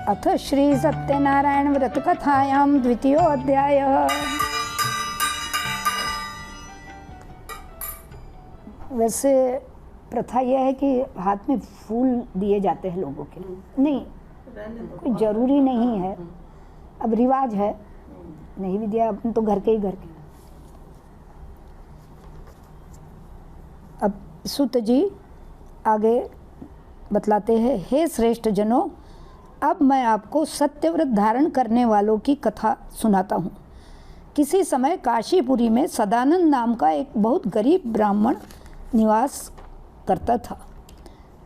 अथ श्री सत्यनारायण व्रत कथायां द्वितीयोऽध्यायः। वैसे प्रथा यह है कि हाथ में फूल दिए जाते हैं लोगों के, नहीं कोई जरूरी नहीं है, अब रिवाज है, नहीं भी दिया अपन तो घर के ही घर के। अब सुत जी आगे बतलाते हैं, हे श्रेष्ठ जनों, अब मैं आपको सत्यव्रत धारण करने वालों की कथा सुनाता हूँ। किसी समय काशीपुरी में सदानंद नाम का एक बहुत गरीब ब्राह्मण निवास करता था।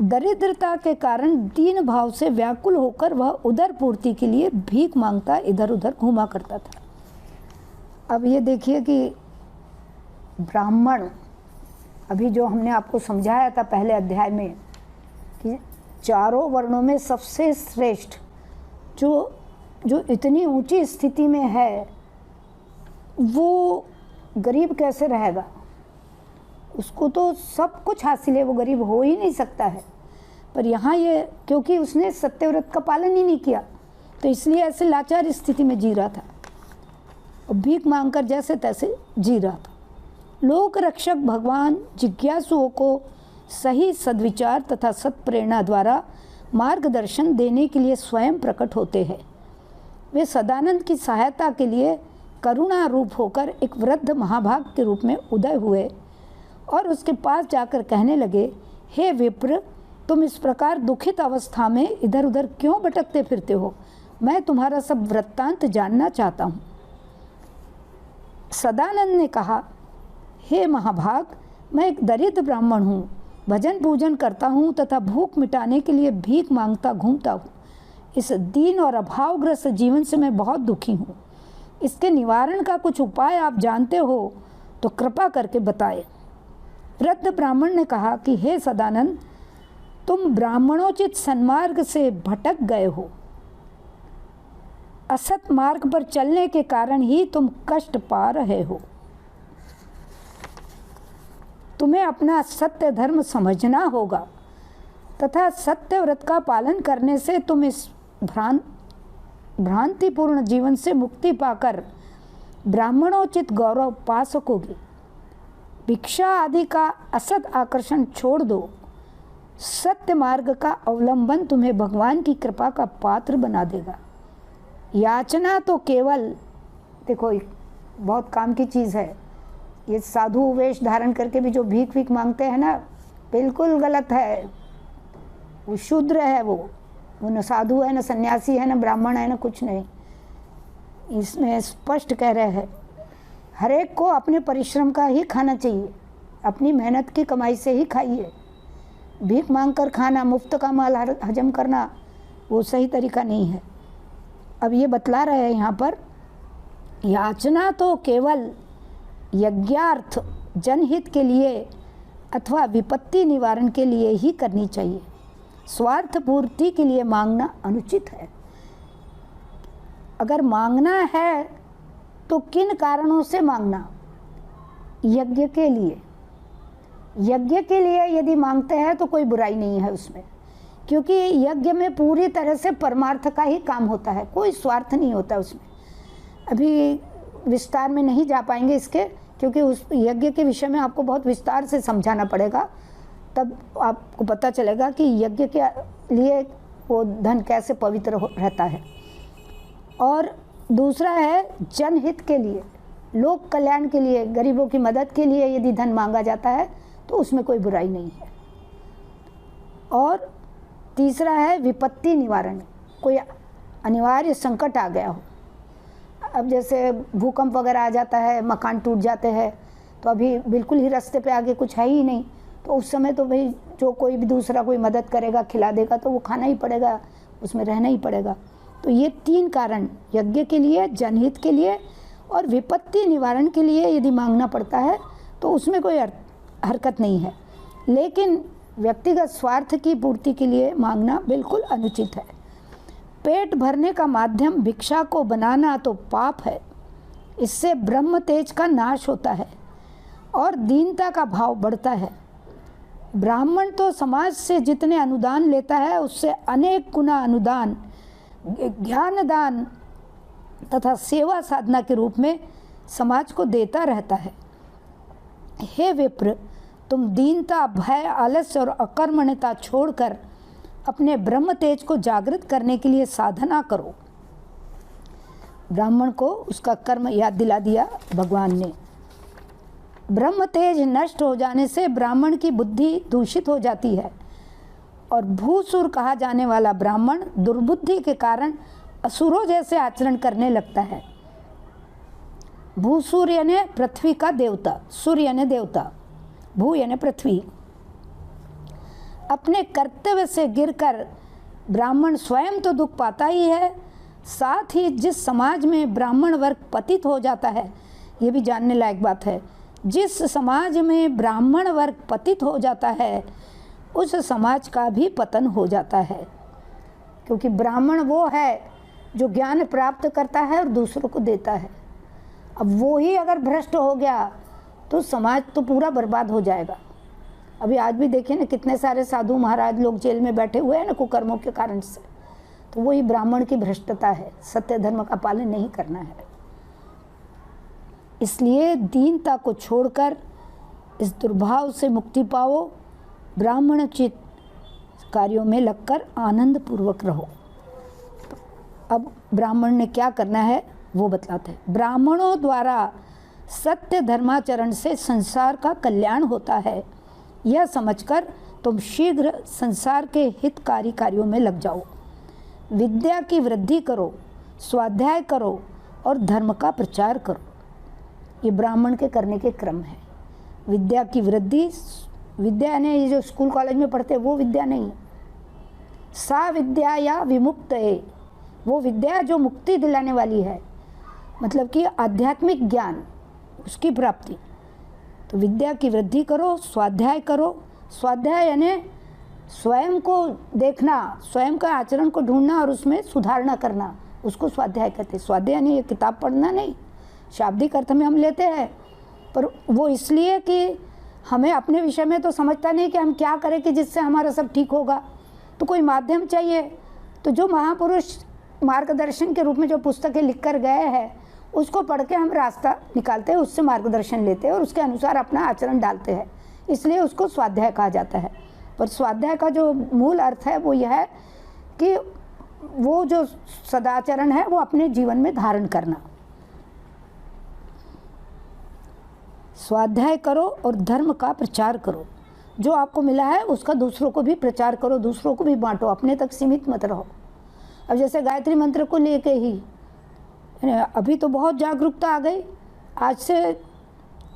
दरिद्रता के कारण दीन भाव से व्याकुल होकर वह उदर पूर्ति के लिए भीख मांगता इधर उधर घूमा करता था। अब ये देखिए कि ब्राह्मण, अभी जो हमने आपको समझाया था पहले अध्याय में कि चारों वर्णों में सबसे श्रेष्ठ जो इतनी ऊंची स्थिति में है, वो गरीब कैसे रहेगा? उसको तो सब कुछ हासिल है, वो गरीब हो ही नहीं सकता है। पर यहाँ ये क्योंकि उसने सत्यव्रत का पालन ही नहीं किया, तो इसलिए ऐसे लाचार स्थिति में जी रहा था और भीख मांगकर जैसे तैसे जी रहा था। लोक रक्षक भगवान जिज्ञासुओं को सही सद्विचार तथा सत्प्रेरणा द्वारा मार्गदर्शन देने के लिए स्वयं प्रकट होते हैं। वे सदानंद की सहायता के लिए करुणा रूप होकर एक वृद्ध महाभाग के रूप में उदय हुए और उसके पास जाकर कहने लगे, हे विप्र, तुम इस प्रकार दुखित अवस्था में इधर उधर क्यों भटकते फिरते हो? मैं तुम्हारा सब वृत्तांत जानना चाहता हूँ। सदानंद ने कहा, हे महाभाग, मैं एक दरिद्र ब्राह्मण हूँ, भजन पूजन करता हूँ तथा भूख मिटाने के लिए भीख मांगता घूमता हूँ। इस दीन और अभावग्रस्त जीवन से मैं बहुत दुखी हूँ। इसके निवारण का कुछ उपाय आप जानते हो तो कृपा करके बताएं। वृद्ध ब्राह्मण ने कहा कि हे सदानंद, तुम ब्राह्मणोचित सन्मार्ग से भटक गए हो। असत मार्ग पर चलने के कारण ही तुम कष्ट पा रहे हो। तुम्हें अपना सत्य धर्म समझना होगा तथा सत्य व्रत का पालन करने से तुम इस भ्रांतिपूर्ण जीवन से मुक्ति पाकर ब्राह्मणोचित गौरव पा सकोगे। भिक्षा आदि का असत आकर्षण छोड़ दो। सत्य मार्ग का अवलंबन तुम्हें भगवान की कृपा का पात्र बना देगा। याचना तो केवल, देखो बहुत काम की चीज़ है, ये साधु वेश धारण करके भी जो भीख भीख मांगते हैं ना, बिल्कुल गलत है। वो शूद्र है, वो न साधु है, न सन्यासी है, न ब्राह्मण है, न कुछ नहीं। इसमें स्पष्ट कह रहे हैं, हर एक को अपने परिश्रम का ही खाना चाहिए, अपनी मेहनत की कमाई से ही खाइए। भीख मांग कर खाना, मुफ्त का माल हजम करना, वो सही तरीका नहीं है। अब ये बतला रहे हैं यहाँ पर, याचना तो केवल यज्ञार्थ, जनहित के लिए अथवा विपत्ति निवारण के लिए ही करनी चाहिए। स्वार्थ पूर्ति के लिए मांगना अनुचित है। अगर मांगना है तो किन कारणों से मांगना? यज्ञ के लिए। यज्ञ के लिए यदि मांगते हैं तो कोई बुराई नहीं है उसमें, क्योंकि यज्ञ में पूरी तरह से परमार्थ का ही काम होता है, कोई स्वार्थ नहीं होता उसमें। अभी विस्तार में नहीं जा पाएंगे इसके, क्योंकि उस यज्ञ के विषय में आपको बहुत विस्तार से समझाना पड़ेगा, तब आपको पता चलेगा कि यज्ञ के लिए वो धन कैसे पवित्र रहता है। और दूसरा है जनहित के लिए, लोक कल्याण के लिए, गरीबों की मदद के लिए यदि धन मांगा जाता है तो उसमें कोई बुराई नहीं है। और तीसरा है विपत्ति निवारण, कोई अनिवार्य संकट आ गया हो। अब जैसे भूकंप वगैरह आ जाता है, मकान टूट जाते हैं, तो अभी बिल्कुल ही रास्ते पे आगे कुछ है ही नहीं, तो उस समय तो भाई जो कोई भी दूसरा कोई मदद करेगा, खिला देगा, तो वो खाना ही पड़ेगा, उसमें रहना ही पड़ेगा। तो ये तीन कारण, यज्ञ के लिए, जनहित के लिए और विपत्ति निवारण के लिए यदि मांगना पड़ता है तो उसमें कोई हरकत नहीं है। लेकिन व्यक्तिगत स्वार्थ की पूर्ति के लिए मांगना बिल्कुल अनुचित है। पेट भरने का माध्यम भिक्षा को बनाना तो पाप है। इससे ब्रह्म तेज का नाश होता है और दीनता का भाव बढ़ता है। ब्राह्मण तो समाज से जितने अनुदान लेता है उससे अनेक गुना अनुदान ज्ञान दान तथा सेवा साधना के रूप में समाज को देता रहता है। हे विप्र, तुम दीनता, भय, आलस्य और अकर्मण्यता छोड़कर अपने ब्रह्म तेज को जागृत करने के लिए साधना करो। ब्राह्मण को उसका कर्म याद दिला दिया भगवान ने। ब्रह्म तेज नष्ट हो जाने से ब्राह्मण की बुद्धि दूषित हो जाती है और भूसुर कहा जाने वाला ब्राह्मण दुर्बुद्धि के कारण असुरों जैसे आचरण करने लगता है। भूसुर यानी पृथ्वी का देवता, सूर्य यानी देवता, भू यानी पृथ्वी। अपने कर्तव्य से गिरकर ब्राह्मण स्वयं तो दुख पाता ही है, साथ ही जिस समाज में ब्राह्मण वर्ग पतित हो जाता है, ये भी जानने लायक बात है, जिस समाज में ब्राह्मण वर्ग पतित हो जाता है उस समाज का भी पतन हो जाता है। क्योंकि ब्राह्मण वो है जो ज्ञान प्राप्त करता है और दूसरों को देता है। अब वो ही अगर भ्रष्ट हो गया तो समाज तो पूरा बर्बाद हो जाएगा। अभी आज भी देखिए ना, कितने सारे साधु महाराज लोग जेल में बैठे हुए हैं ना कुकर्मों के कारण से। तो वही ब्राह्मण की भ्रष्टता है, सत्य धर्म का पालन नहीं करना है। इसलिए दीनता को छोड़कर इस दुर्भाव से मुक्ति पाओ, ब्राह्मणोचित कार्यों में लगकर आनंद पूर्वक रहो। अब ब्राह्मण ने क्या करना है वो बतलाते हैं। ब्राह्मणों द्वारा सत्य धर्माचरण से संसार का कल्याण होता है, यह समझकर तुम शीघ्र संसार के हितकारी कार्यों में लग जाओ। विद्या की वृद्धि करो, स्वाध्याय करो और धर्म का प्रचार करो। ये ब्राह्मण के करने के क्रम है। विद्या की वृद्धि, विद्या यानी ये जो स्कूल कॉलेज में पढ़ते हैं वो विद्या नहीं, सा विद्या या विमुक्त है, वो विद्या जो मुक्ति दिलाने वाली है, मतलब कि आध्यात्मिक ज्ञान, उसकी प्राप्ति। तो विद्या की वृद्धि करो, स्वाध्याय करो। स्वाध्याय यानी स्वयं को देखना, स्वयं का आचरण को ढूंढना और उसमें सुधारना करना, उसको स्वाध्याय कहते हैं। स्वाध्याय यानी ये किताब पढ़ना नहीं, शाब्दिक अर्थ में हम लेते हैं, पर वो इसलिए कि हमें अपने विषय में तो समझता नहीं कि हम क्या करें कि जिससे हमारा सब ठीक होगा, तो कोई माध्यम चाहिए। तो जो महापुरुष मार्गदर्शन के रूप में जो पुस्तकें लिख कर गए हैं उसको पढ़ के हम रास्ता निकालते हैं, उससे मार्गदर्शन लेते हैं और उसके अनुसार अपना आचरण डालते हैं, इसलिए उसको स्वाध्याय कहा जाता है। पर स्वाध्याय का जो मूल अर्थ है वो यह है कि वो जो सदाचरण है वो अपने जीवन में धारण करना। स्वाध्याय करो और धर्म का प्रचार करो। जो आपको मिला है उसका दूसरों को भी प्रचार करो, दूसरों को भी बांटो, अपने तक सीमित मत रहो। अब जैसे गायत्री मंत्र को लेके ही अभी तो बहुत जागरूकता आ गई। आज से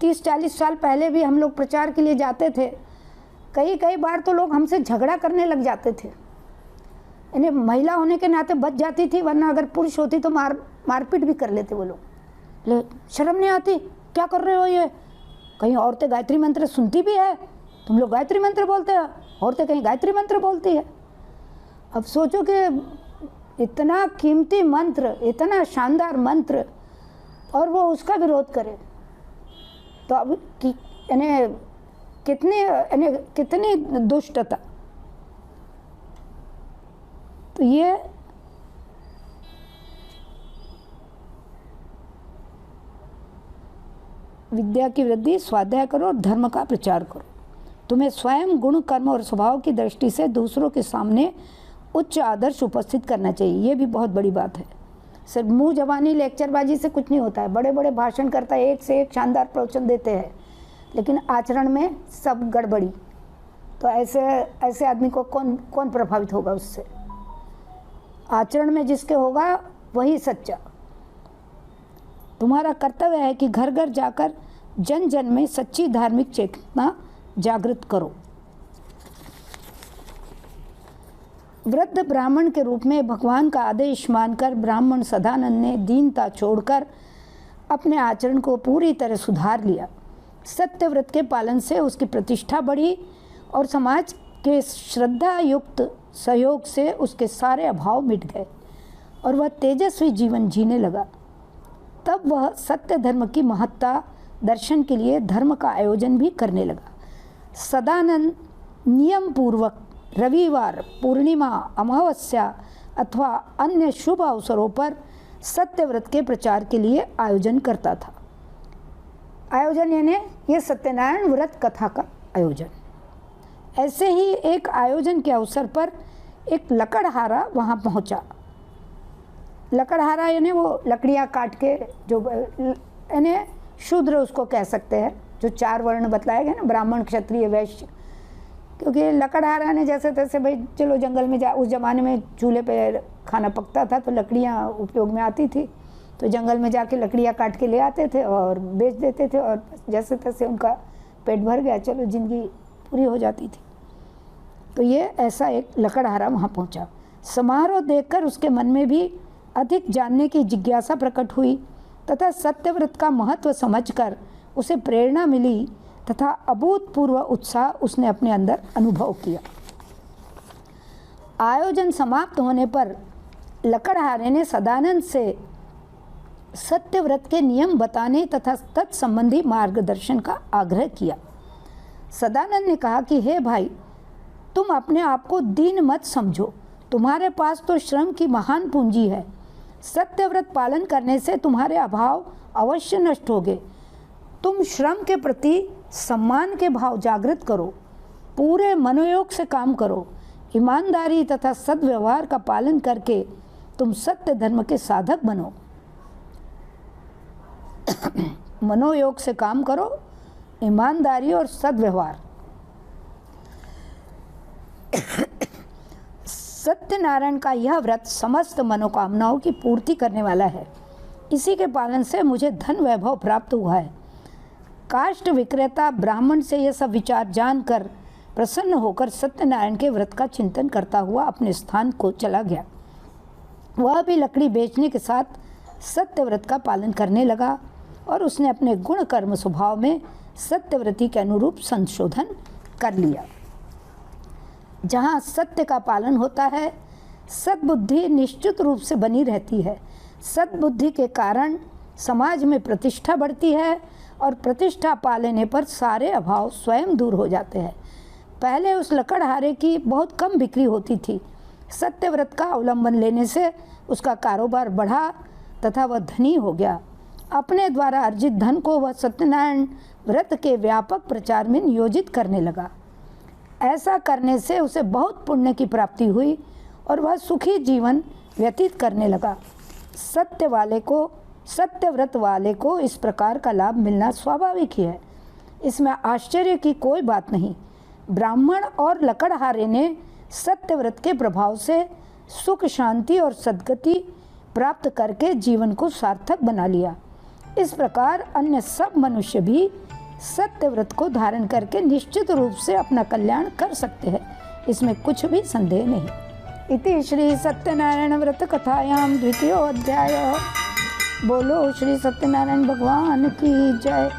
30-40 साल पहले भी हम लोग प्रचार के लिए जाते थे, कई बार तो लोग हमसे झगड़ा करने लग जाते थे। यानी महिला होने के नाते बच जाती थी, वरना अगर पुरुष होती तो मारपीट भी कर लेते वो लोग। शर्म नहीं आती, क्या कर रहे हो ये? कहीं औरतें गायत्री मंत्र सुनती भी है, तुम लोग गायत्री मंत्र बोलते हो, औरतें कहीं गायत्री मंत्र बोलती है। अब सोचो कि इतना कीमती मंत्र, इतना शानदार मंत्र, और वो उसका विरोध करे, तो अब कितनी दुष्टता। तो ये विद्या की वृद्धि, स्वाध्याय करो और धर्म का प्रचार करो। तुम्हें स्वयं गुण, कर्म और स्वभाव की दृष्टि से दूसरों के सामने उच्च आदर्श उपस्थित करना चाहिए। ये भी बहुत बड़ी बात है। सिर्फ मुंह जबानी लेक्चरबाजी से कुछ नहीं होता है। बड़े बड़े भाषण करता है, एक से एक शानदार प्रवचन देते हैं, लेकिन आचरण में सब गड़बड़ी। तो ऐसे आदमी को कौन प्रभावित होगा उससे? आचरण में जिसके होगा वही सच्चा। तुम्हारा कर्तव्य है कि घर घर जाकर जन जन में सच्ची धार्मिक चेतना जागृत करो। वृद्ध ब्राह्मण के रूप में भगवान का आदेश मानकर ब्राह्मण सदानंद ने दीनता छोड़कर अपने आचरण को पूरी तरह सुधार लिया। सत्य व्रत के पालन से उसकी प्रतिष्ठा बढ़ी और समाज के श्रद्धा युक्त सहयोग से उसके सारे अभाव मिट गए और वह तेजस्वी जीवन जीने लगा। तब वह सत्य धर्म की महत्ता दर्शन के लिए धर्म का आयोजन भी करने लगा। सदानंद नियम पूर्वक रविवार, पूर्णिमा, अमावस्या, अथवा अन्य शुभ अवसरों पर सत्यव्रत के प्रचार के लिए आयोजन करता था। आयोजन यानी ये सत्यनारायण व्रत कथा का आयोजन। ऐसे ही एक आयोजन के अवसर पर एक लकड़हारा वहाँ पहुँचा। लकड़हारा यानी वो लकड़ियाँ काट के, जो यानी शूद्र उसको कह सकते हैं, जो 4 वर्ण बतलाए गए ना, ब्राह्मण क्षत्रिय वैश्य। क्योंकि लकड़हारा ने जैसे तैसे भाई चलो जंगल में उस ज़माने में चूल्हे पे खाना पकता था तो लकड़ियाँ उपयोग में आती थी, तो जंगल में जाके लकड़ियाँ काट के ले आते थे और बेच देते थे, और जैसे तैसे उनका पेट भर गया, चलो जिंदगी पूरी हो जाती थी। तो ये ऐसा एक लकड़हारा वहाँ पहुँचा। समारोह देखकर उसके मन में भी अधिक जानने की जिज्ञासा प्रकट हुई तथा सत्यव्रत का महत्व समझकर उसे प्रेरणा मिली तथा अभूतपूर्व उत्साह उसने अपने अंदर अनुभव किया। आयोजन समाप्त होने पर लकड़हारे ने सदानंद से सत्यव्रत के नियम बताने तथा तत्संबंधी मार्गदर्शन का आग्रह किया। सदानंद ने कहा कि हे भाई, तुम अपने आप को दीन मत समझो, तुम्हारे पास तो श्रम की महान पूंजी है। सत्यव्रत पालन करने से तुम्हारे अभाव अवश्य नष्ट होंगे। तुम श्रम के प्रति सम्मान के भाव जागृत करो, पूरे मनोयोग से काम करो, ईमानदारी तथा सद्व्यवहार का पालन करके तुम सत्य धर्म के साधक बनो। मनोयोग से काम करो, ईमानदारी और सद्व्यवहार। सत्यनारायण का यह व्रत समस्त मनोकामनाओं की पूर्ति करने वाला है। इसी के पालन से मुझे धन वैभव प्राप्त हुआ है। काष्ठ विक्रेता ब्राह्मण से यह सब विचार जानकर प्रसन्न होकर सत्यनारायण के व्रत का चिंतन करता हुआ अपने स्थान को चला गया। वह भी लकड़ी बेचने के साथ सत्यव्रत का पालन करने लगा और उसने अपने गुण कर्म स्वभाव में सत्यव्रती के अनुरूप संशोधन कर लिया। जहाँ सत्य का पालन होता है, सद्बुद्धि निश्चित रूप से बनी रहती है। सद्बुद्धि के कारण समाज में प्रतिष्ठा बढ़ती है और प्रतिष्ठा पा लेने पर सारे अभाव स्वयं दूर हो जाते हैं। पहले उस लकड़हारे की बहुत कम बिक्री होती थी। सत्यव्रत का अवलंबन लेने से उसका कारोबार बढ़ा तथा वह धनी हो गया। अपने द्वारा अर्जित धन को वह सत्यनारायण व्रत के व्यापक प्रचार में नियोजित करने लगा। ऐसा करने से उसे बहुत पुण्य की प्राप्ति हुई और वह सुखी जीवन व्यतीत करने लगा। सत्यव्रत वाले को इस प्रकार का लाभ मिलना स्वाभाविक ही है, इसमें आश्चर्य की कोई बात नहीं। ब्राह्मण और लकड़हारे ने सत्यव्रत के प्रभाव से सुख, शांति और सद्गति प्राप्त करके जीवन को सार्थक बना लिया। इस प्रकार अन्य सब मनुष्य भी सत्यव्रत को धारण करके निश्चित रूप से अपना कल्याण कर सकते हैं, इसमें कुछ भी संदेह नहीं। इति श्री सत्यनारायण व्रत कथायाम 2य अध्याय। बोलो श्री सत्यनारायण भगवान की जय।